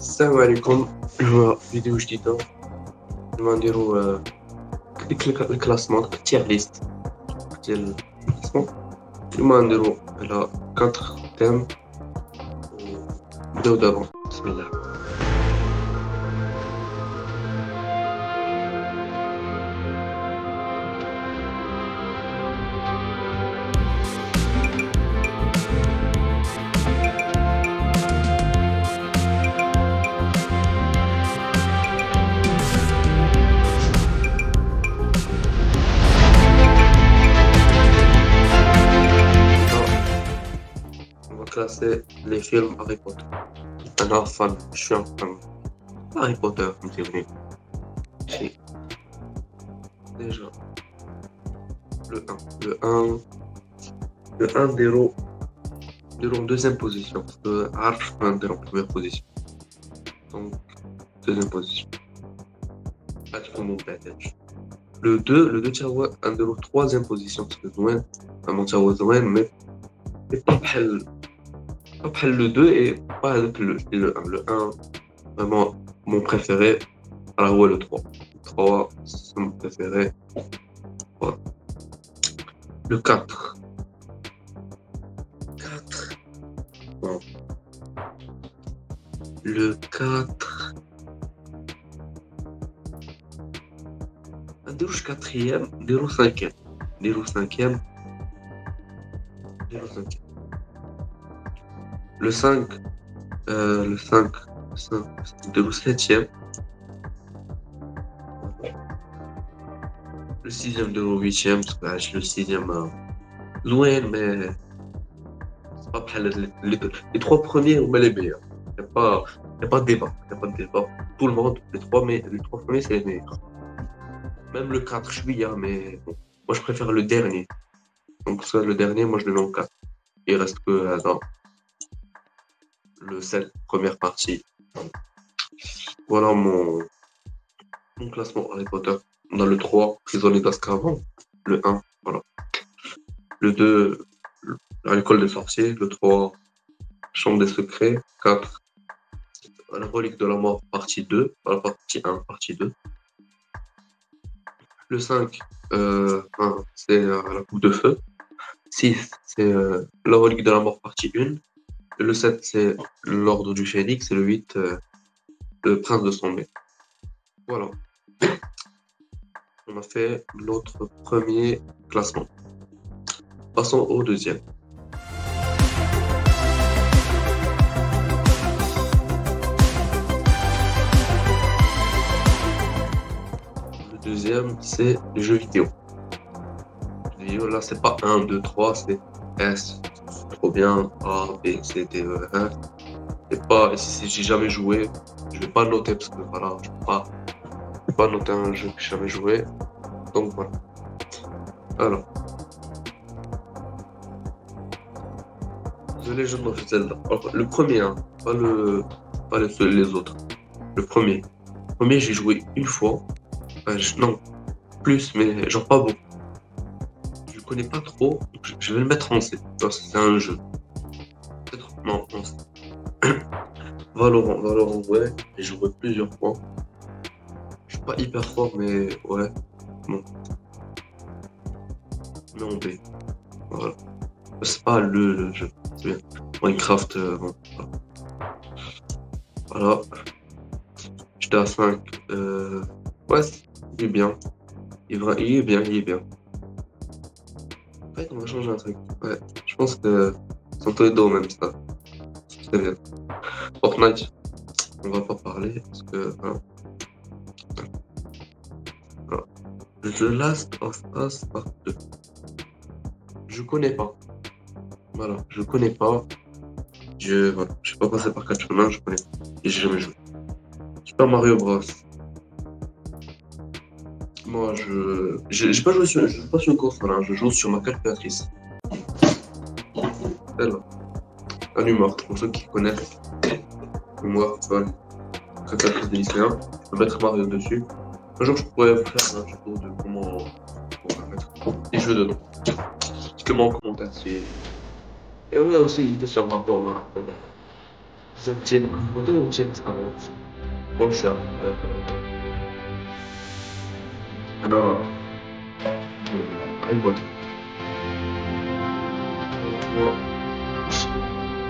السلام عليكم. فيديو جديدة كيما نديرو ديك الكلاسمون التير ليست ديال الكلاسمون. كيما نديرو على 4 تيم ونبداو دابا. بسم الله. Classer les films Harry Potter. Un fan, je suis un fan. Harry Potter, comme tu dis. Déjà, le 1. Le 1 déroule en deuxième position. Parce que Arf est en première position. Donc, deuxième position. Là, tu peux monter. Le 2 تاعو نديرو troisième position. Parce que زوين vraiment تاعو زوين mais pas بحال le 2 et pas avec le 1. Le 1, vraiment mon préféré. Alors ouais, le 3. Le 3, c'est mon préféré. Voilà. Le 4. Bon. Le 4. نديروش 4e, نديرو 5e. نديرو 5e. Le 5, de le 7e. Le 6e de le 8e, parce que le 6e, loin, mais c'est pas les 3 premiers ou les meilleurs. Il n'y a pas de débat. Tout le monde, les 3 premiers, c'est les meilleurs. Même le 4, je suis bien, mais bon, moi je préfère le dernier. Donc, ça, le dernier, moi je le mets en 4. Il reste que dans le 7, première partie. Voilà mon classement Harry Potter. Dans le 3, Prisonnier d'Azkaban. Le 1, voilà. Le 2, à l'école des sorciers. Le 3, Chambre des secrets. 4, la relique de la mort, partie 2. Voilà, partie 1, partie 2. Le 5, c'est la coupe de feu. 6, c'est la relique de la mort, partie 1. Le 7, c'est l'ordre du phénix. Et le 8, le prince de sang. Voilà. On a fait notre premier classement. Passons au deuxième. Le deuxième, c'est les jeux vidéo. Là, c'est pas 1, 2, 3, c'est S. Trop bien, A, B, C, D, E, F. Et pas, si j'ai jamais joué, je vais pas noter parce que voilà, je peux pas noter un jeu que j'ai jamais joué. Donc voilà. Alors. The Legend of Zelda. Alors, le premier, hein, pas les autres. Le premier, j'ai joué une fois. Non, plus, mais genre pas beaucoup. Je connais pas trop, donc je vais le mettre en C. C'est un jeu. Peut-être non, en C. Valorant, ouais, j'ai joué plusieurs fois. Je suis pas hyper fort, mais ouais, bon. Mais on B. Voilà. C'est pas le jeu, c'est bien. Minecraft, bon. Voilà. J'étais à 5. Ouais, il est bien. Il est bien. En fait, on va changer un truc. Ouais, je pense que c'est entre les deux même ça. C'est bien. Fortnite, on va pas parler parce que voilà. The Last of Us Part 2. Je connais pas. Voilà, je connais pas. Je suis pas passé par 4 chemins, je connais pas. Et j'ai jamais joué. Super Mario Bros. Moi, je joue pas sur une console, hein, je joue sur ma calculatrice. Celle-là. Un humour, pour ceux qui connaissent. Humour, tu vois, calculatrice des lycéens. Je peux mettre Mario dessus. Un jour, je pourrais vous faire un tuto de comment mettre des jeux dedans. Dites-le moi en commentaire si. Et on a aussi des sur ma borne. James Bond ou James Cameron? Bon, ça. Alors, Harry Potter.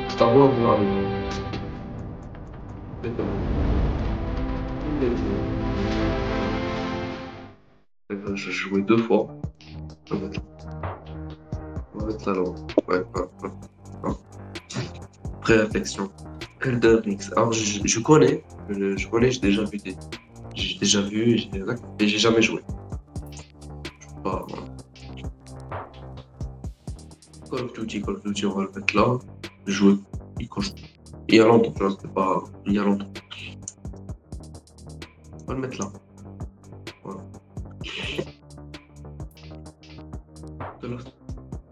Star Wars ou Harry Potter? J'ai joué deux fois. On va mettre là, là. Ouais, ouais, ouais. Ouais. Pré-réflexion. Elden Ring. Alors, je connais, je connais, j'ai déjà vu, et j'ai jamais joué. Voilà. Call of Duty, on va le mettre là. Jouer, quand je- il y a longtemps, tu vois, c'était pas, il y a longtemps. On va le mettre là. Voilà.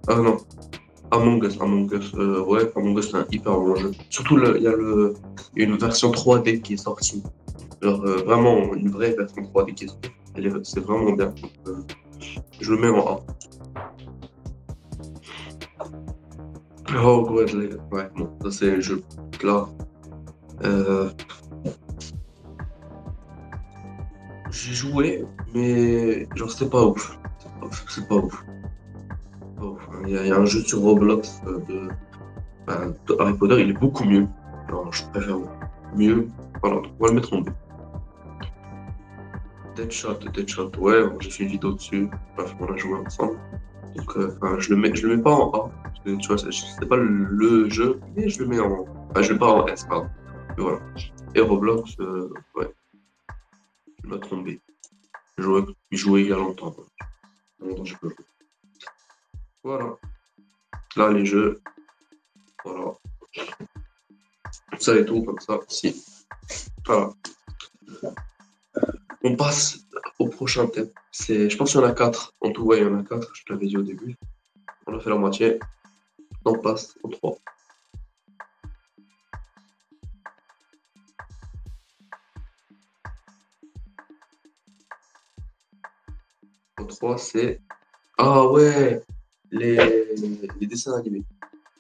Ah non, Among Us, ouais, Among Us, c'est un hyper bon jeu. Surtout, il y a une version 3D qui est sortie. Genre, vraiment, une vraie version 3D qui est sortie. C'est vraiment bien. Donc, je le mets en A. Oh, ouais, bon, ça c'est le jeu. Là, euh, j'ai joué, mais genre, c'est pas ouf. C'est pas ouf. Pas ouf. Il y a un jeu sur Roblox de Harry Potter, il est beaucoup mieux. Alors, je préfère mieux. Voilà, donc on va le mettre en B. Deadshot, ouais, j'ai fait une vidéo dessus. Bref, on a joué ensemble. Donc, enfin, je le mets pas en A. Parce que, tu vois, c'est pas le jeu, mais je le mets en. Enfin, je le mets pas en S, pardon. Mais voilà. Et Roblox, ouais, je le mets en B. Il jouait il y a longtemps. Donc, il y a longtemps, j'ai pas joué. Voilà. Là, les jeux, voilà. Ça et tout, comme ça, si. Voilà. On passe au prochain thème. Je pense qu'il y en a quatre. En tout, ouais, il y en a quatre. Je te l'avais dit au début. On a fait la moitié. On passe au 3. Au 3, c'est. Ah ouais! Les dessins animés.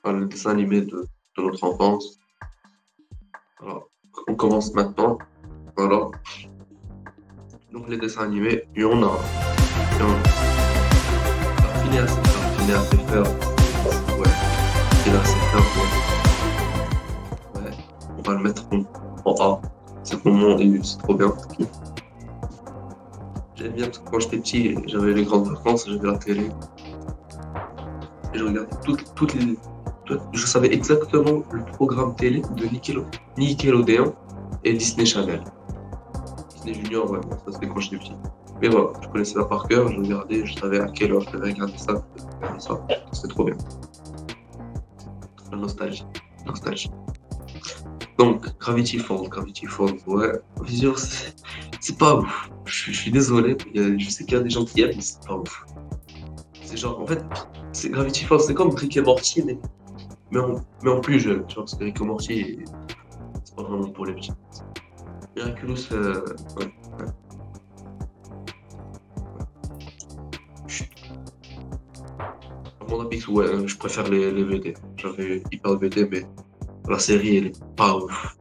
Enfin, le dessin animé de notre enfance. Alors, on commence maintenant. Voilà. Donc, les dessins animés, Phineas et Ferb. Phineas et Ferb. Ouais. Phineas et Ferb, ouais. Ouais. On va le mettre en A. C'est pour moi, c'est trop bien. J'aime bien parce que quand j'étais petit, j'avais les grandes vacances, j'avais la télé. Et je regardais je savais exactement le programme télé de Nickelodeon et Disney Channel. Disney Junior, ouais, bon, ça c'était quand j'étais petit. Mais voilà, je connaissais ça par cœur, je regardais, je savais à quelle heure je devais regarder ça, c'était trop bien. La nostalgie, nostalgie. Donc, Gravity Falls, ouais. Viseur, c'est pas ouf. Je suis désolé, je sais qu'il y a des gens qui aiment, mais c'est pas ouf. C'est genre, en fait, c'est Gravity Falls, c'est comme Rick et Morty, mais en plus jeune, tu vois, parce que Rick et Morty, c'est pas vraiment pour les petits. Miraculous, ouais, ouais. Chut. À mon avis, ouais, je préfère les VD. J'avais hyper VD, mais la série, elle est pas ouf.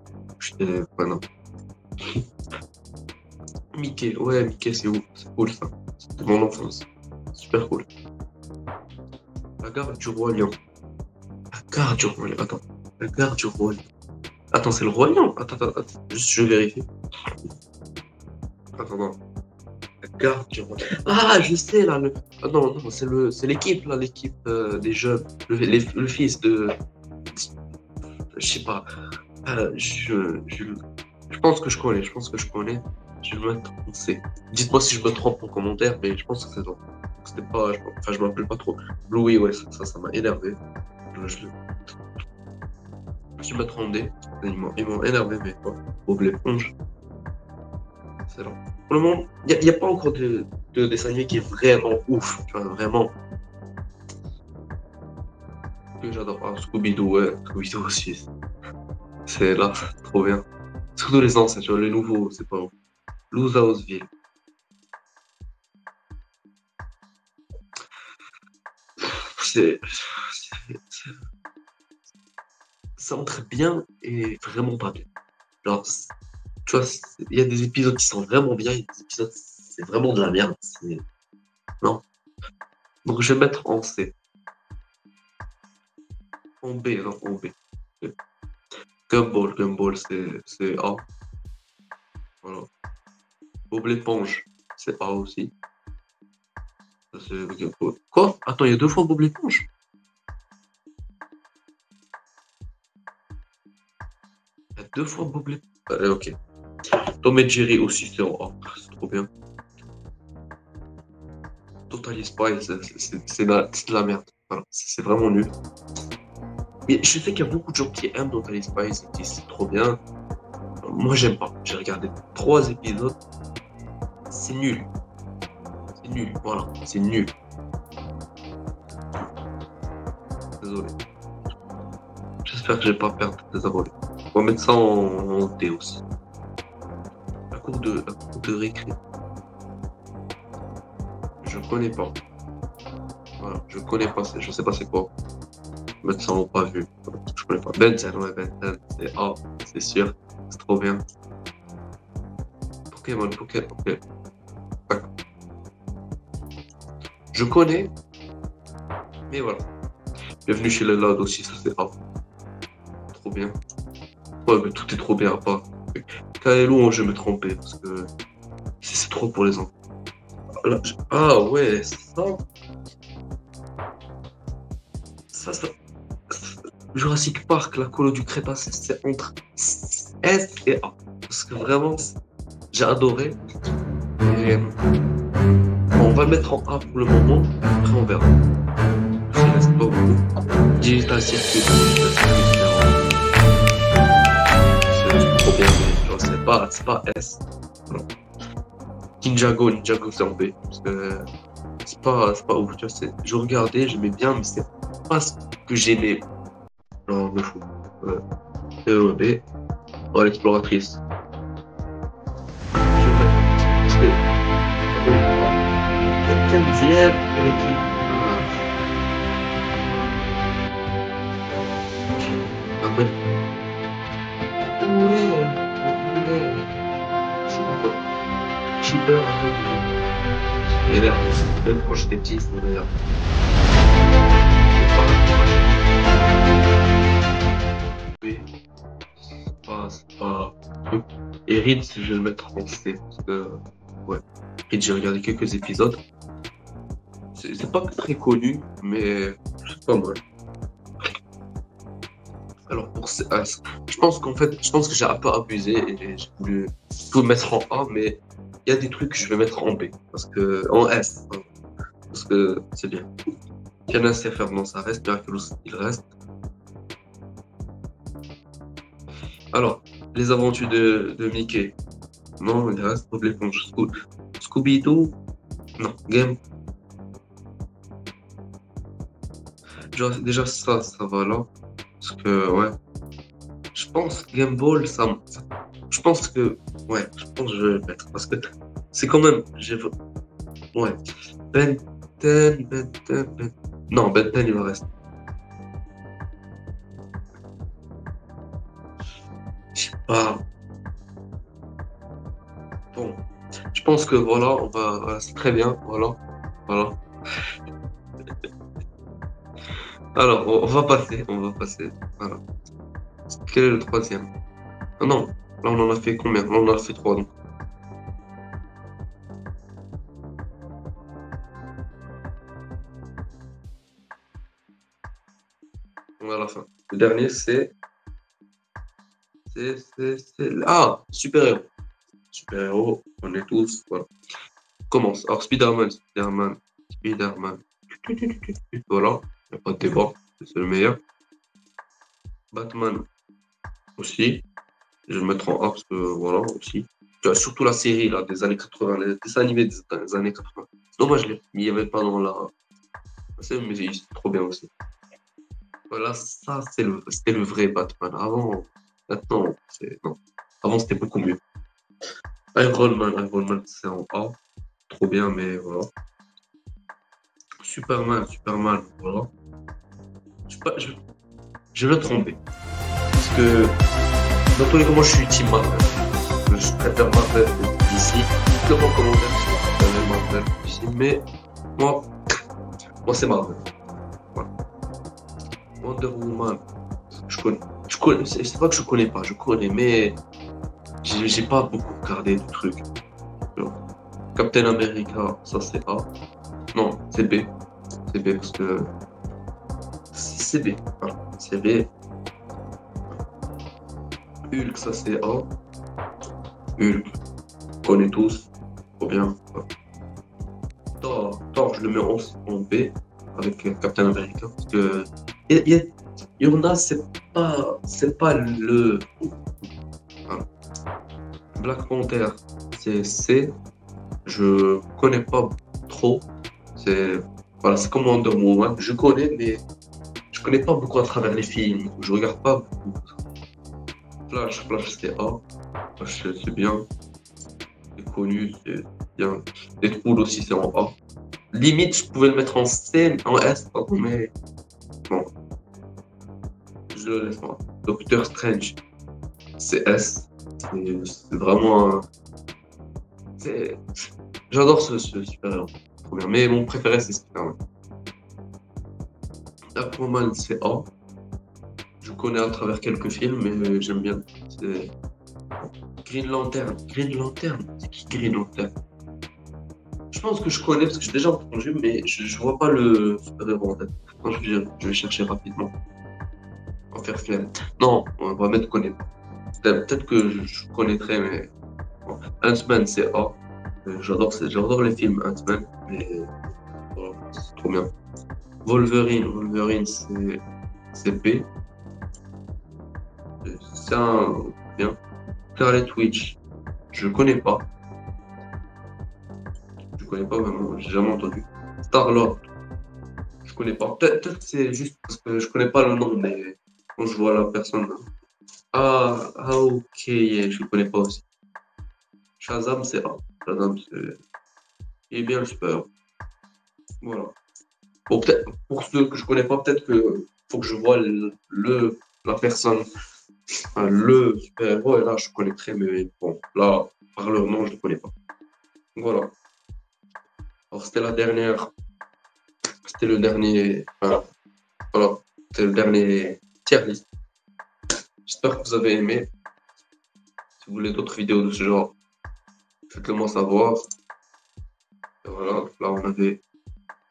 Ouais, non. Mickey, ouais, Mickey, c'est ouf, c'est cool ça. C'était mon enfance. Super cool. La gare du Roi Lion. La gare du Roi Lion, attends. La gare du Roi Lion. Attends, c'est le Roi Lion? Attends. Juste, je vérifie. Attends, non. La gare du Roi Lion. Ah, je sais là. Ah non, non, c'est l'équipe là, l'équipe des jeunes. Le fils de. Je sais pas. Ah, je pense que je connais, je pense que je connais. Je vais le mettre en C. Dites-moi si je me trompe en commentaire, mais je pense que c'est bon. C'était pas, enfin, je me rappelle pas trop. Bluey, ouais, ça m'a énervé. Je vais mettre en D. Ils m'ont énervé, mais quoi. Bob l'éponge, c'est lent. Pour le moment, il y a pas encore de dessin animé qui est vraiment ouf. Tu vois, vraiment, que j'adore. Ah, Scooby-Doo, ouais, Scooby-Doo aussi. C'est là, trop bien. Surtout les anciens, tu vois, les nouveaux, c'est pas ouf. Lose Houseville. C'est c'est entre bien et vraiment pas bien. Genre, tu vois, il y a des épisodes qui sont vraiment bien, il y a des épisodes, c'est vraiment de la merde. Non. Donc, je vais mettre en C. En B, non, en B. Gumball, c'est A. Voilà. Bob l'éponge, c'est A aussi. Ça, quoi? Attends, il y a deux fois Bob l'éponge? Il y a deux fois Bob l'éponge. Allez, ok. Tom et Jerry aussi, c'est en A. C'est trop bien. Totally Spies, c'est de la merde. Voilà, c'est vraiment nul. Mais je sais qu'il y a beaucoup de gens qui aiment Totally Spies et qui disent c'est trop bien. Moi, j'aime pas. J'ai regardé trois épisodes. C'est nul. C'est nul. Voilà, c'est nul. Désolé. J'espère que je vais pas perdre des abonnés. On va mettre ça en D aussi. La cour de récré. Je connais pas. Voilà, je connais pas. Je sais pas c'est quoi. Mettre ça en pas vu. Je connais pas. Ben 10, ouais, Ben 10, c'est A, c'est sûr. C'est trop bien. Pokémon, ok. D'accord. Je connais, mais voilà. Bienvenue chez le Lad aussi, ça c'est A. Trop bien. Ouais, mais tout est trop bien à part. Kaelo, je vais me tromper parce que c'est trop pour les enfants. Ah ouais, ça. Jurassic Park, la colo du Crétacé, c'est entre S et A. Parce que vraiment, j'ai adoré. Et bon, on va le mettre en A pour le moment, après on verra. Je reste pas beaucoup. Digital Circuit, c'est trop bien, mais genre, c'est pas S. Non. Ninjago c'est en B. Parce que c'est pas ouf. Tu vois, je regardais, j'aimais bien, mais c'est pas ce que j'aimais. Non, me fou. B. Oh, l'exploratrice. Parce que, la 15e avec ah, même. Ouais. C'est quoi? Cheater avec. Et là, même quand j'étais petit, c'était meilleur. B. C'est pas truc. Et Reed, je vais le mettre en C. Parce que, ouais. Reed, j'ai regardé quelques épisodes. C'est pas très connu, mais c'est pas mal. Alors pour je pense que j'ai un peu abusé et j'ai voulu tout mettre en A, mais il y a des trucs que je vais mettre en B parce que en S hein, parce que c'est bien. Canin CFR, non, ça reste. Miraculous, il reste. Alors les aventures de Mickey, non, il reste. Bob l'éponge, Scooby-Doo, non. Déjà ça va là parce que ouais. Je pense Game Ball, je pense que, ouais, je pense que je vais le mettre parce que c'est quand même, ouais, Ben 10, non, Ben 10, il va rester. Je sais pas. Bon, je pense que voilà, voilà, c'est très bien, voilà. Alors, on va passer, voilà. Quel est le troisième? Ah non, là on en a fait combien? Là on en a fait trois, donc on est à la fin. Le dernier, ah, super-héros. Super-héros, on est tous, voilà. Commence. Alors, Spider-Man. Voilà, il n'y a pas de débat, c'est le meilleur. Batman aussi, je vais le mettre en A parce que voilà aussi. Tu vois, surtout la série là, des années 80, les dessins animés des années 80. Dommage, il n'y avait pas dans la. Mais c'est trop bien aussi. Voilà, ça, c'était le vrai Batman. Avant, maintenant, non. Avant, c'était beaucoup mieux. Iron Man, c'est en A. Trop bien, mais voilà. Superman, voilà. Je, sais pas, je vais le tromper. parce que dans tous les cas, moi je suis team Marvel. Je préfère Marvel que DC. Dites-le en commentaire si vous préférez Marvel que DC, mais moi, c'est Marvel. Voilà. Wonder Woman, je connais, c'est pas que je connais pas, je connais, mais j'ai pas beaucoup regardé de trucs. Captain America, ça c'est A. Non, c'est B. C'est B parce que c'est B. Voilà, c'est B. Hulk, ça c'est A. Hulk, on connaît tous. Trop bien. Voilà. Thor, je le mets en B avec Captain America parce que il y en a, c'est pas le. Voilà. Black Panther, c'est C. Je connais pas trop. Voilà, c'est comme Wonder Woman. Je connais, mais je connais pas beaucoup à travers les films. Je regarde pas beaucoup. Flash, c'est A. Flash, c'est bien. C'est connu, c'est bien. Deadpool aussi, c'est en A. Limite, je pouvais le mettre en C, en S, pardon, mais bon. Je le laisse moi. Doctor Strange, c'est S. C'est vraiment un. J'adore ce super-héros. Trop bien. Mais mon préféré, c'est Spider-Man. Aquaman, c'est A. Je connais à travers quelques films, mais j'aime bien. C'est Green Lantern. Green Lantern? C'est qui Green Lantern? Je pense que je connais parce que j'ai déjà entendu, mais je vois pas le super-héros en tête. Non, je vais chercher rapidement. On va faire flemme. Non, on va mettre connaître. Peut-être que je connaîtrais, mais. Bon. Ant-Man, c'est A. J'adore les films Ant-Man, mais voilà, c'est trop bien. Wolverine, c'est B. C'est un bien. Scarlet Witch, je connais pas. Je connais pas vraiment, j'ai jamais entendu. Star-Lord, je connais pas. Peut-être que c'est juste parce que je connais pas le nom, mais quand je vois la personne. Ok, je connais pas aussi. Shazam, c'est A. Shazam, il est bien le super. Voilà. Bon, peut-être, pour ceux que je connais pas, peut-être que faut que je vois la personne, enfin, le super-héros, et là, je connaîtrais, mais bon, là, par leur nom, je ne connais pas. Voilà. Alors, c'était le dernier, enfin, voilà, c'était le dernier tier list. J'espère que vous avez aimé. Si vous voulez d'autres vidéos de ce genre, faites-le moi savoir. Et voilà, là, on avait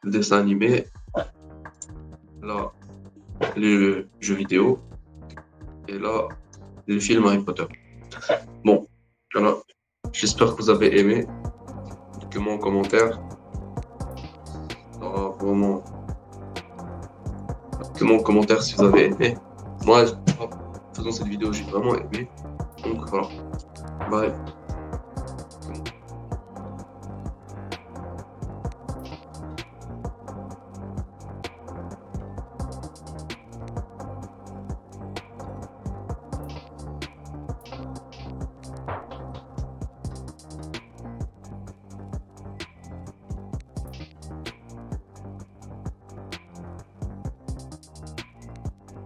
le dessin animé. Là, les jeux vidéo. Et là, les films Harry Potter. Bon, voilà. J'espère que vous avez aimé. Dites-le-moi en commentaire. Vraiment. Dites-le-moi en commentaire si vous avez aimé. Moi, faisant cette vidéo, j'ai vraiment aimé. Donc voilà. Bye.